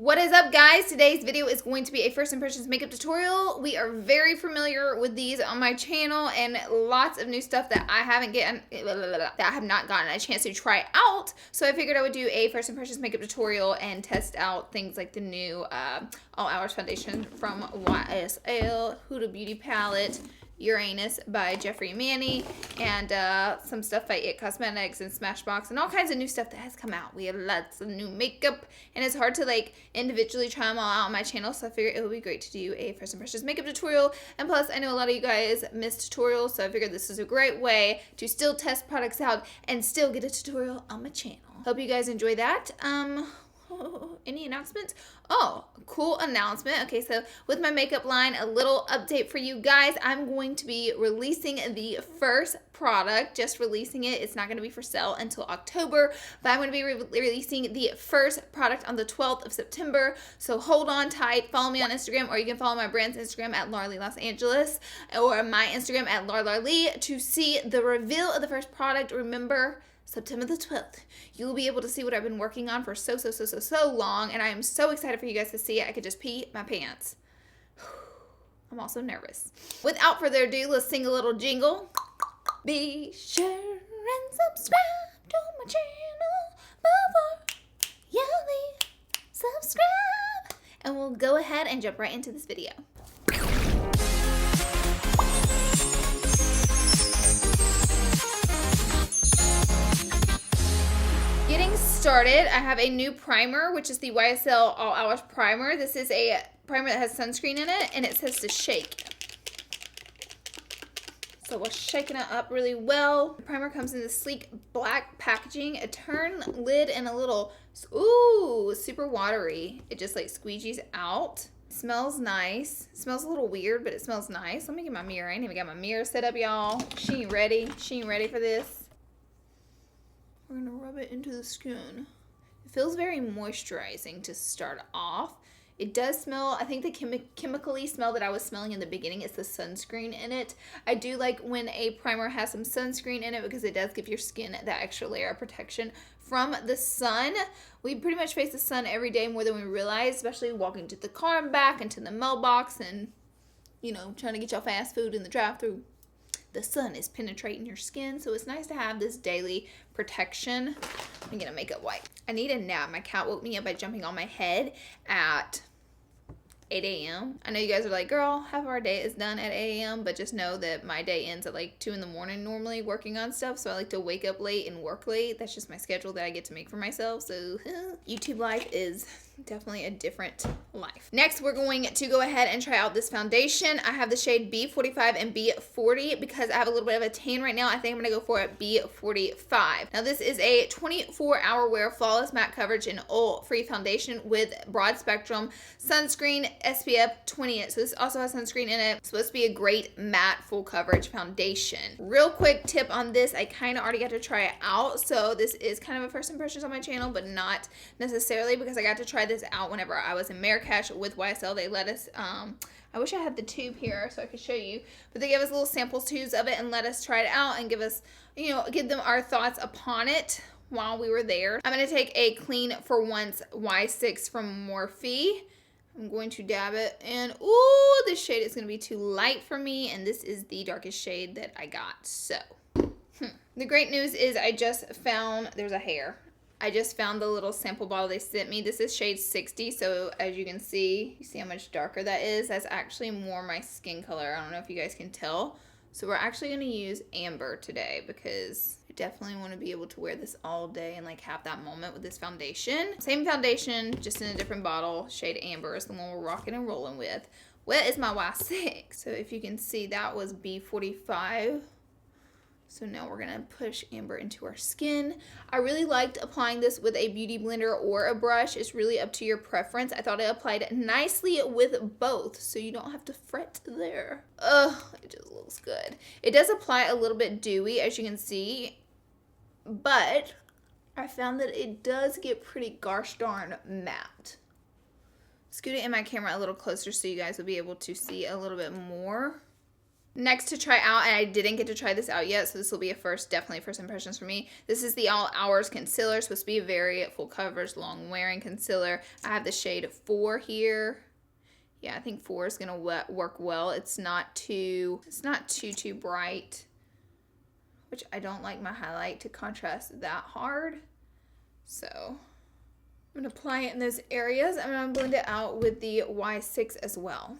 What is up, guys? Today's video is going to be a first impressions makeup tutorial. We are very familiar with these on my channel and lots of new stuff that I have not gotten a chance to try out. So I figured I would do a first impressions makeup tutorial and test out things like the new All Hours foundation from YSL, Huda Beauty Palette, Uranus by Jeffree Manny, and some stuff by It Cosmetics and Smashbox and all kinds of new stuff that has come out. We have lots of new makeup, and it's hard to like individually try them all out on my channel, so I figured it would be great to do a first impressions makeup tutorial. And plus, I know a lot of you guys miss tutorials, so I figured this is a great way to still test products out and still get a tutorial on my channel. Hope you guys enjoy that. Any announcements? Oh, cool announcement. Okay, so with my makeup line, a little update for you guys. I'm going to be releasing the first product, just releasing it. It's not going to be for sale until October, but I'm going to be releasing the first product on the 12th of September. So hold on tight. Follow me on Instagram, or you can follow my brand's Instagram at Larlees Los Angeles, or my Instagram at Larlees to see the reveal of the first product. Remember, September the 12th, you will be able to see what I've been working on for so long, and I am so excited for you guys to see it. I could just pee my pants. I'm also nervous. Without further ado, let's sing a little jingle. Be sure and subscribe to my channel before you leave. Subscribe, and we'll go ahead and jump right into this video. Getting started, I have a new primer, which is the YSL All Hours Primer. This is a primer that has sunscreen in it, and it says to shake. So we're shaking it up really well. The primer comes in this sleek black packaging, a turn lid, and a little, ooh, super watery. It just like squeegees out. Smells nice. Smells a little weird, but it smells nice. Let me get my mirror. I ain't even got my mirror set up, y'all. She ain't ready. She ain't ready for this. We're going to rub it into the skin. It feels very moisturizing to start off. It does smell, I think the chemically smell that I was smelling in the beginning is the sunscreen in it. I do like when a primer has some sunscreen in it because it does give your skin that extra layer of protection from the sun. We pretty much face the sun every day more than we realize, especially walking to the car and back and to the mailbox and, you know, trying to get your fast food in the drive-thru. The sun is penetrating your skin, so it's nice to have this daily protection. I'm gonna make it white. I need a nap. My cat woke me up by jumping on my head at 8 a.m. I know you guys are like, girl, half of our day is done at 8 a.m., but just know that my day ends at like 2 in the morning normally working on stuff, so I like to wake up late and work late. That's just my schedule that I get to make for myself, so YouTube life is definitely a different life. Next, we're going to go ahead and try out this foundation. I have the shade B45 and B40 because I have a little bit of a tan right now. I think I'm going to go for a B45. Now, this is a 24-hour wear flawless matte coverage and oil-free foundation with broad spectrum sunscreen SPF 20. So this also has sunscreen in it. It's supposed to be a great matte full coverage foundation. Real quick tip on this, I kind of already got to try it out. So this is kind of a first impressions on my channel, but not necessarily because I got to try this out whenever I was in Marrakesh with YSL. They let us, I wish I had the tube here so I could show you, but they gave us little sample tubes of it and let us try it out and give us, you know, give them our thoughts upon it while we were there. I'm going to take a Clean for Once Y6 from Morphe. I'm going to dab it, and ooh, this shade is going to be too light for me, and this is the darkest shade that I got, so. The great news is I just found, there's a hair. I just found the little sample bottle they sent me. This is shade 60, so as you can see, you see how much darker that is? That's actually more my skin color. I don't know if you guys can tell. So we're actually going to use amber today because I definitely want to be able to wear this all day and like have that moment with this foundation. Same foundation, just in a different bottle. Shade amber is the one we're rocking and rolling with. What is my Y6? So if you can see, that was B45. So now we're gonna push amber into our skin. I really liked applying this with a beauty blender or a brush. It's really up to your preference. I thought it applied nicely with both, so you don't have to fret there. Ugh, it just looks good. It does apply a little bit dewy, as you can see, but I found that it does get pretty gosh darn matte. Scoot it in my camera a little closer so you guys will be able to see a little bit more. Next to try out, and I didn't get to try this out yet, so this will be a first, definitely first impressions for me. This is the All Hours Concealer. Supposed to be a very full coverage, long wearing concealer. I have the shade 4 here. Yeah, I think 4 is gonna work well. It's not too bright, which I don't like my highlight to contrast that hard. So I'm gonna apply it in those areas. I'm gonna blend it out with the Y6 as well.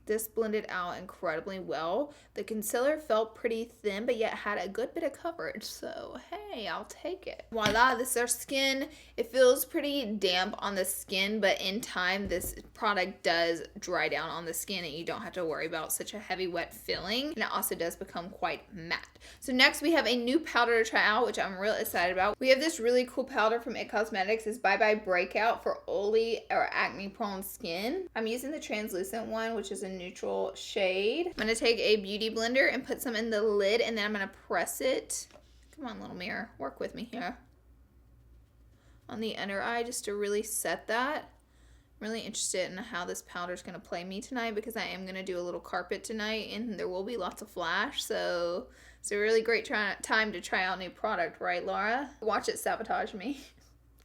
This blended out incredibly well. The concealer felt pretty thin, but yet had a good bit of coverage. So, hey, I'll take it. Voila, this is our skin. It feels pretty damp on the skin, but in time, this product does dry down on the skin and you don't have to worry about such a heavy, wet feeling. And it also does become quite matte. So next, we have a new powder to try out, which I'm real excited about. We have this really cool powder from It Cosmetics. It's Bye Bye Breakout for oily or acne-prone skin. I'm using the translucent one, which is a neutral shade. I'm going to take a beauty blender and put some in the lid, and then I'm going to press it. Come on, little mirror. Work with me here. On the under eye, just to really set that. I'm really interested in how this powder is going to play me tonight because I am going to do a little carpet tonight, and there will be lots of flash, so it's a really great time to try out new product, right, Laura? Watch it sabotage me.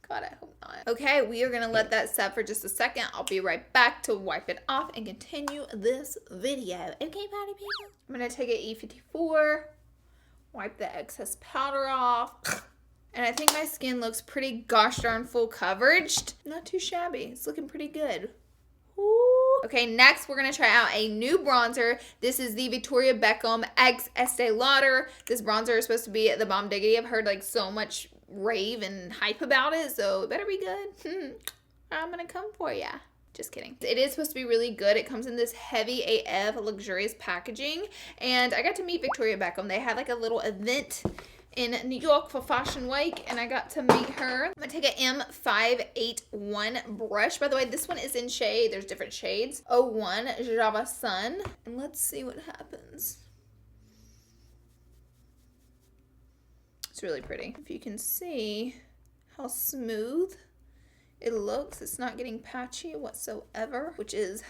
God, I hope not. Okay, we are gonna let that set for just a second. I'll be right back to wipe it off and continue this video. Okay, party people? I'm gonna take an E54, wipe the excess powder off. And I think my skin looks pretty gosh darn full coverage. Not too shabby. It's looking pretty good. Ooh. Okay, next we're going to try out a new bronzer. This is the Victoria Beckham X Estee Lauder. This bronzer is supposed to be the bomb diggity. I've heard like so much rave and hype about it, so it better be good. I'm going to come for ya. Just kidding. It is supposed to be really good. It comes in this heavy AF luxurious packaging, and I got to meet Victoria Beckham. They had like a little event in New York for Fashion Week, and I got to meet her. I'm gonna take an M581 brush. By the way, this one is in shade. There's different shades. 01 Java Sun. And let's see what happens. It's really pretty. If you can see how smooth it looks, it's not getting patchy whatsoever, which is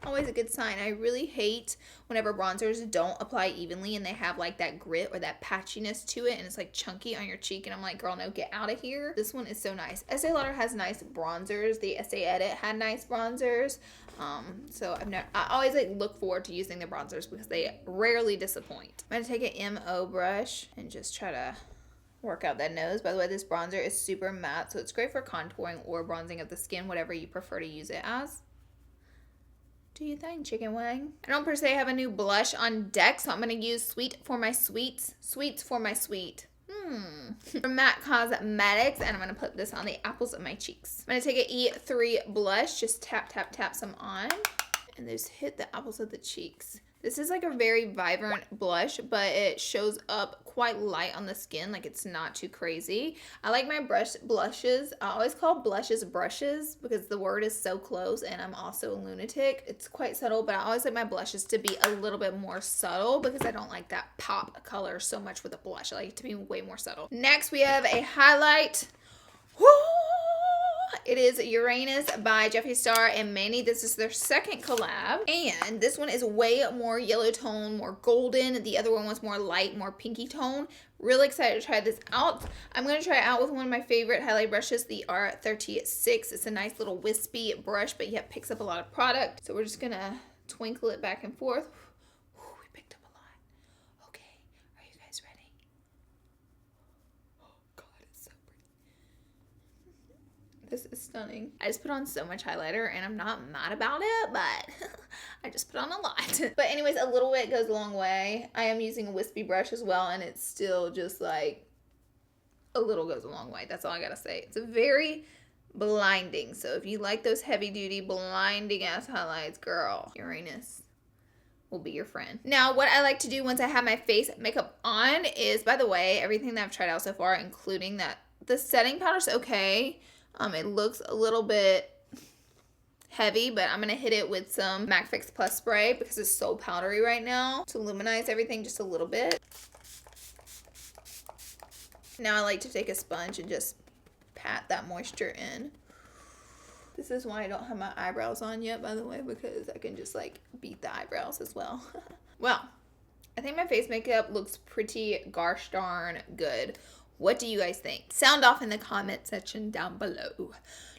always a good sign. I really hate whenever bronzers don't apply evenly and they have like that grit or that patchiness to it and it's like chunky on your cheek, and I'm like, girl, no, get out of here. This one is so nice. Estee Lauder has nice bronzers. The Estee Edit had nice bronzers. So I always like look forward to using the bronzers because they rarely disappoint. I'm gonna take an MO brush and just try to work out that nose. By the way, this bronzer is super matte, so it's great for contouring or bronzing of the skin, whatever you prefer to use it as. Do you think, chicken wing? I don't per se have a new blush on deck, so I'm going to use Sweet for my sweets. Sweets for my sweet. From MAC Cosmetics, and I'm going to put this on the apples of my cheeks. I'm going to take an E3 blush, just tap, tap, tap some on, and just hit the apples of the cheeks. This is like a very vibrant blush, but it shows up quite light on the skin, like it's not too crazy. I like my blushes. I always call blushes brushes because the word is so close, and I'm also a lunatic. It's quite subtle, but I always like my blushes to be a little bit more subtle because I don't like that pop color so much with a blush. I like it to be way more subtle. Next, we have a highlight. Woo! It is Uranus by Jeffree Star and Manny. This is their second collab, and this one is way more yellow tone, more golden. The other one was more light, more pinky tone. Really excited to try this out. I'm going to try it out with one of my favorite highlight brushes, the R36. It's a nice little wispy brush, but yet picks up a lot of product. So we're just going to twinkle it back and forth. Ooh, we picked up a lot. Okay, are you guys ready? Oh God, it's so pretty. This is stunning. I just put on so much highlighter and I'm not mad about it, but I just put on a lot. But anyways, a little bit goes a long way. I am using a wispy brush as well, and it's still just like a little goes a long way. That's all I gotta say. It's a very blinding. So if you like those heavy duty blinding ass highlights, girl, Uranus will be your friend. Now, what I like to do once I have my face makeup on is, by the way, everything that I've tried out so far, including that the setting powder's okay. It looks a little bit heavy, but I'm going to hit it with some MAC Fix Plus spray because it's so powdery right now to luminize everything just a little bit. Now I like to take a sponge and just pat that moisture in. This is why I don't have my eyebrows on yet, by the way, because I can just like beat the eyebrows as well. Well, I think my face makeup looks pretty gosh darn good. What do you guys think? Sound off in the comment section down below.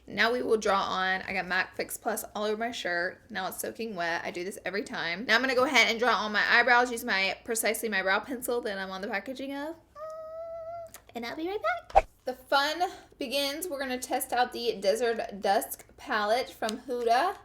Now we will draw on. I got MAC Fix Plus all over my shirt. Now it's soaking wet. I do this every time. Now I'm going to go ahead and draw on my eyebrows. Use precisely my brow pencil that I'm on the packaging of. And I'll be right back. The fun begins. We're going to test out the Desert Dusk palette from HUDA.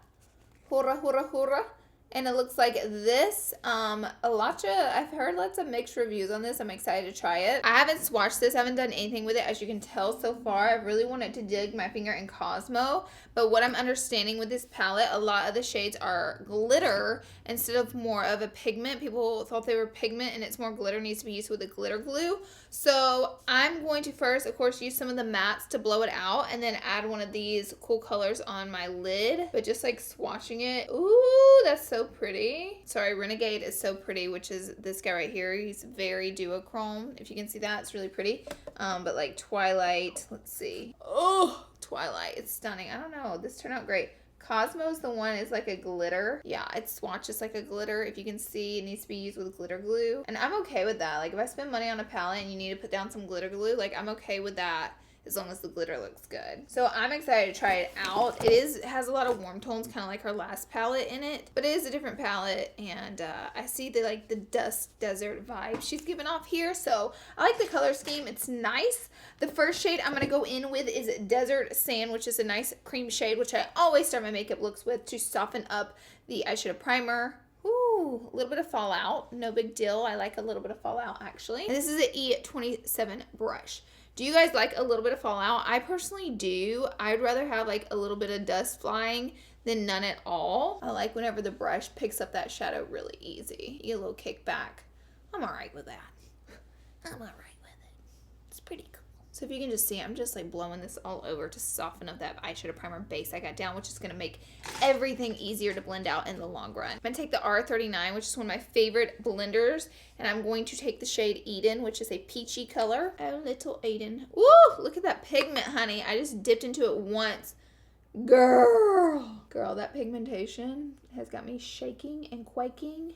Hurrah, hurrah, hurrah. And it looks like this. I've heard lots of mixed reviews on this. I'm excited to try it. I haven't swatched this. I haven't done anything with it. As you can tell so far, I really wanted to dig my finger in Cosmo. But what I'm understanding with this palette, a lot of the shades are glitter instead of more of a pigment. People thought they were pigment and it's more glitter. Needs to be used with a glitter glue. So I'm going to first, of course, use some of the mattes to blow it out and then add one of these cool colors on my lid. But just like swatching it. Ooh, that's so pretty. Sorry, Renegade is so pretty, which is this guy right here. He's very duochrome. If you can see that, it's really pretty. But like Twilight, let's see. Oh, Twilight, it's stunning. I don't know, this turned out great. Cosmo's the one is like a glitter. Yeah, it swatches like a glitter. If you can see, it needs to be used with glitter glue. And I'm okay with that. Like if I spend money on a palette and you need to put down some glitter glue, like I'm okay with that. As long as the glitter looks good. So I'm excited to try it out. It has a lot of warm tones, kind of like her last palette in it. But it is a different palette. And I see the Dusk Desert vibe she's giving off here. So I like the color scheme. It's nice. The first shade I'm going to go in with is Desert Sand, which is a nice cream shade, which I always start my makeup looks with to soften up the eyeshadow primer. Ooh, a little bit of fallout. No big deal. I like a little bit of fallout, actually. And this is an E27 brush. Do you guys like a little bit of fallout? I personally do. I'd rather have like a little bit of dust flying than none at all. I like whenever the brush picks up that shadow really easy. You get a little kickback. I'm all right with that. I'm all right with it. It's pretty cool. So if you can just see, I'm just like blowing this all over to soften up that eyeshadow primer base I got down, which is going to make everything easier to blend out in the long run. I'm going to take the R39, which is one of my favorite blenders, and I'm going to take the shade Eden, which is a peachy color. Oh, little Eden. Woo! Look at that pigment, honey. I just dipped into it once. Girl, that pigmentation has got me shaking and quaking.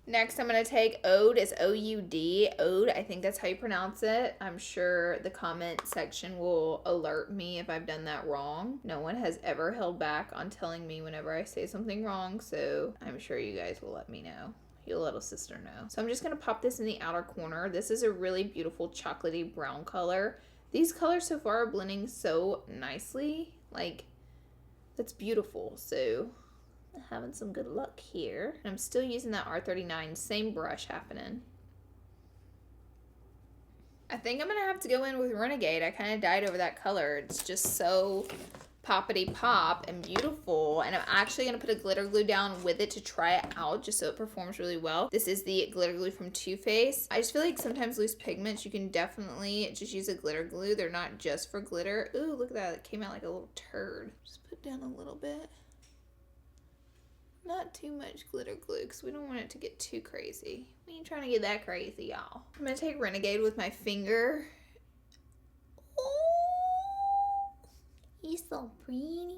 Next, I'm going to take Ode. It's O-U-D. Ode, I think that's how you pronounce it. I'm sure the comment section will alert me if I've done that wrong. No one has ever held back on telling me whenever I say something wrong, so I'm sure you guys will let me know. Your little sister know. So I'm just going to pop this in the outer corner. This is a really beautiful chocolatey brown color. These colors so far are blending so nicely. Like, that's beautiful. So having some good luck here. And I'm still using that R39, same brush happening. I think I'm gonna have to go in with Renegade. I kind of died over that color. It's just so poppity pop and beautiful. And I'm actually gonna put a glitter glue down with it to try it out just so it performs really well. This is the glitter glue from Too Faced. I just feel like sometimes loose pigments, you can definitely just use a glitter glue. They're not just for glitter. Ooh, look at that. It came out like a little turd. Just put down a little bit. Not too much glitter glue because we don't want it to get too crazy. We ain't trying to get that crazy, y'all. I'm going to take Renegade with my finger. Oh, you're so pretty.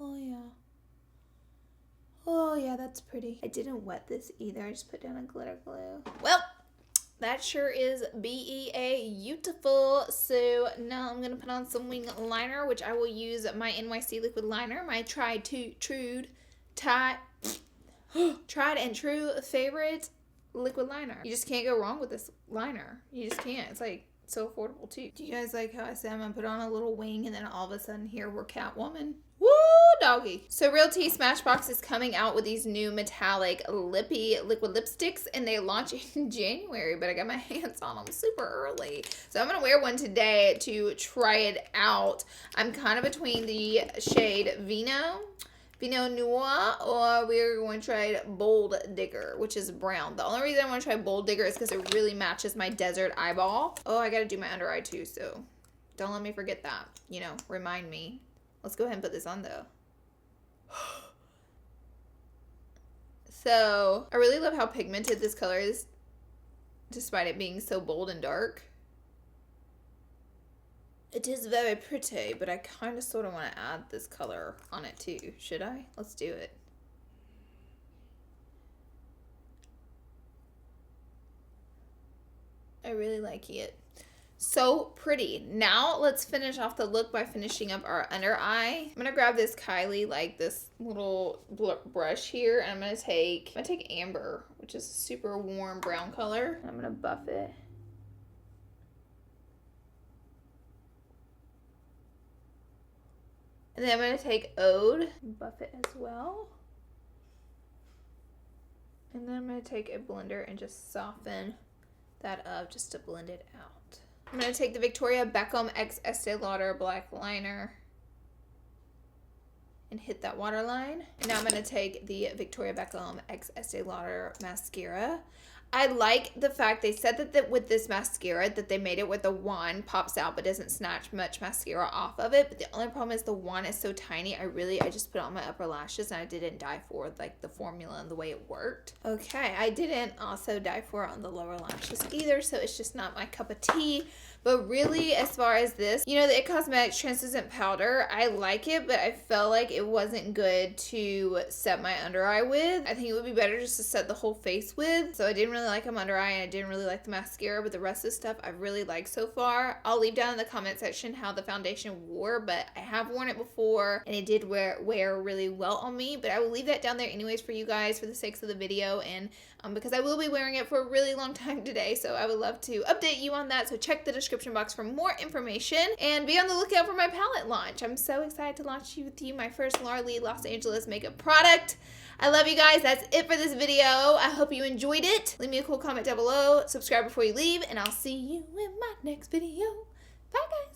Oh, yeah. Oh, yeah, that's pretty. I didn't wet this either. I just put down a glitter glue. Well, that sure is beautiful. So now I'm going to put on some wing liner, which I will use my NYC liquid liner, my tried and true favorite liquid liner. You just can't go wrong with this liner. You just can't. It's like so affordable too. Do you guys like how I said I'm going to put on a little wing and then all of a sudden here we're Catwoman? Woo, doggy. So Real Tea Smashbox is coming out with these new metallic Lippy liquid lipsticks, and they launch in January, but I got my hands on them super early. So I'm going to wear one today to try it out. I'm kind of between the shade Pinot Noir, or we're going to try Bold Digger, which is brown. The only reason I want to try Bold Digger is because it really matches my desert eyeball. Oh, I got to do my under eye too, so don't let me forget that. You know, remind me. Let's go ahead and put this on though. So I really love how pigmented this color is, despite it being so bold and dark. It is very pretty, but I kind of sort of want to add this color on it too. Should I? Let's do it. I really like it. So pretty. Now let's finish off the look by finishing up our under eye. I'm gonna grab this Kylie, like this little brush here, and I'm gonna take Amber, which is a super warm brown color. I'm gonna buff it. And then I'm gonna take Ode, buff it as well. And then I'm gonna take a blender and just soften that up just to blend it out. I'm going to take the Victoria Beckham x Estee Lauder black liner and hit that waterline. And now I'm going to take the Victoria Beckham x Estee Lauder mascara. I like the fact they said that with this mascara that they made it where the wand pops out but doesn't snatch much mascara off of it. But the only problem is the wand is so tiny. I just put it on my upper lashes and I didn't die for like the formula and the way it worked. Okay, I didn't also die for it on the lower lashes either, so it's just not my cup of tea. But really, as far as this, you know, the It Cosmetics translucent powder, I like it, but I felt like it wasn't good to set my under eye with. I think it would be better just to set the whole face with. So I didn't really like them under eye, and I didn't really like the mascara, but the rest of the stuff I really like so far. I'll leave down in the comment section how the foundation wore, but I have worn it before, and it did wear really well on me. But I will leave that down there anyways for you guys for the sakes of the video, and because I will be wearing it for a really long time today, so I would love to update you on that. So check the description box for more information, and be on the lookout for my palette launch. I'm so excited to launch with you my first Larlees Los Angeles makeup product. I love you guys. That's it for this video. I hope you enjoyed it. Leave me a cool comment down below. Subscribe before you leave, and I'll see you in my next video. Bye, guys.